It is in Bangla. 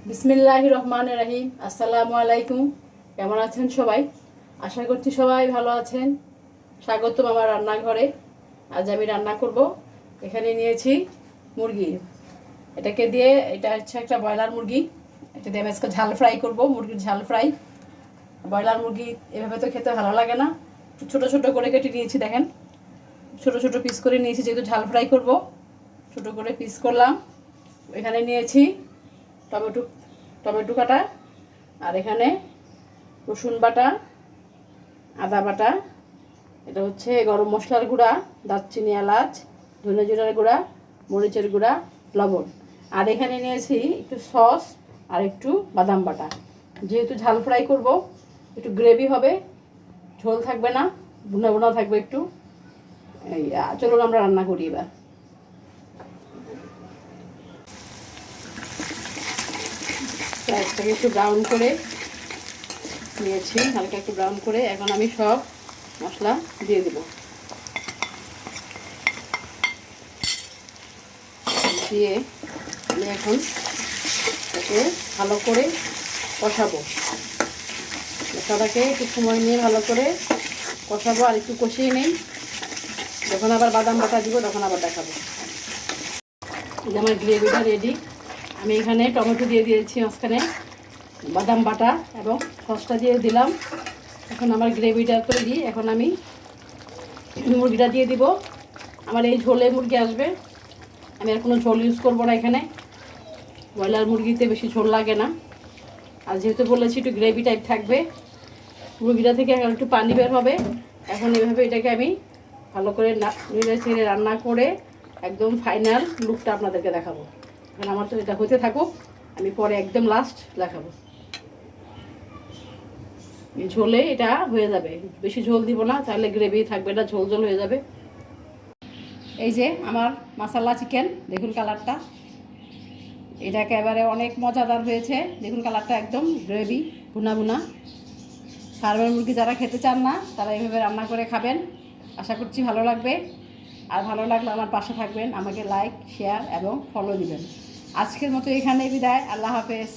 বিসমিল্লাহির রহমানির রহিম। আসসালামু আলাইকুম। কেমন আছেন সবাই? আশা করছি সবাই ভালো আছেন। স্বাগতম আমার রান্নাঘরে। আজ আমি রান্না করব। এখানে নিয়েছি মুরগি। এটা হচ্ছে একটা ব্রয়লার মুরগি। এটা দিয়ে আমি আজকে ঝাল ফ্রাই করব, মুরগির ঝাল ফ্রাই। ব্রয়লার মুরগি এভাবে তো খেতে ভালো লাগে না। ছোট ছোট করে কেটে নিয়েছি, দেখেন ছোট ছোট পিস করে নিয়েছি, যেহেতু ঝাল ফ্রাই করব ছোট করে পিস করলাম। এখানে নিয়েছি টমেটো টমেটো কাটা, আর এখানে রসুন বাটা, আদা বাটা, এটা হচ্ছে গরম মশলার গুঁড়া, দারচিনি, এলাচ, ধনে জিরার গুঁড়া, মরিচের গুঁড়া, লবণ। আর এখানে নিয়েছি একটু সস আর একটু বাদাম বাটা। যেহেতু ঝাল ফ্রাই করব, একটু গ্রেভি হবে, ঝোল থাকবে না, ভুনা ভুনা থাকবে একটু। এই চলুন আমরা রান্না করি এবার। পেঁয়াজটাকে একটু ব্রাউন করে নিয়েছি, হালকা একটু ব্রাউন করে। এখন আমি সব মশলা দিয়ে দেব, দিয়ে আমি এখন এটাকে ভালো করে কষাবো। মশলাটাকে একটু সময় নিয়ে ভালো করে কষাবো, আর একটু কষিয়ে নেই। যখন আবার বাদাম বাটা দিব তখন আবার দেখাবো। এই আমার গ্রেভিটা রেডি। আমি এখানে টমেটো দিয়ে দিয়েছি মাঝখানে, বাদাম বাটা এবং সসটা দিয়ে দিলাম। এখন আমার গ্রেভিটা তৈরি। এখন আমি মুরগিটা দিয়ে দিব। আমার এই ঝোলে মুরগি আসবে, আমি আর কোনো ঝোল ইউজ করবো না। এখানে ব্রয়লার মুরগিতে বেশি ঝোল লাগে না, আর যেহেতু বলেছি একটু গ্রেভি টাইপ থাকবে, মুরগিটা থেকে এখন একটু পানি বের হবে। এখন এভাবে এটাকে আমি ভালো করে নেড়ে ছেড়ে রান্না করে একদম ফাইনাল লুকটা আপনাদেরকে দেখাবো। এখন আমার তো এটা হতে থাকুক, আমি পরে একদম লাস্ট দেখাবো। এই ঝোলে এটা হয়ে যাবে, বেশি ঝোল দিব না, তাহলে গ্রেভি থাকবে না, ঝোল ঝোল হয়ে যাবে। এই যে আমার মশলা চিকেন, দেখুন কালারটা, এটা একেবারে অনেক মজাদার হয়েছে। দেখুন কালারটা একদম গ্রেভি, ভুনা ভুনা। ফার্মের মুরগি যারা খেতে চান না, তারা এইভাবে রান্না করে খাবেন। আশা করছি ভালো লাগবে। আর ভালো লাগলে আমার পাশে থাকবেন, আমাকে লাইক, শেয়ার এবং ফলো দিবেন। আজকের মতো এখানেই বিদায়। আল্লাহ হাফেজ।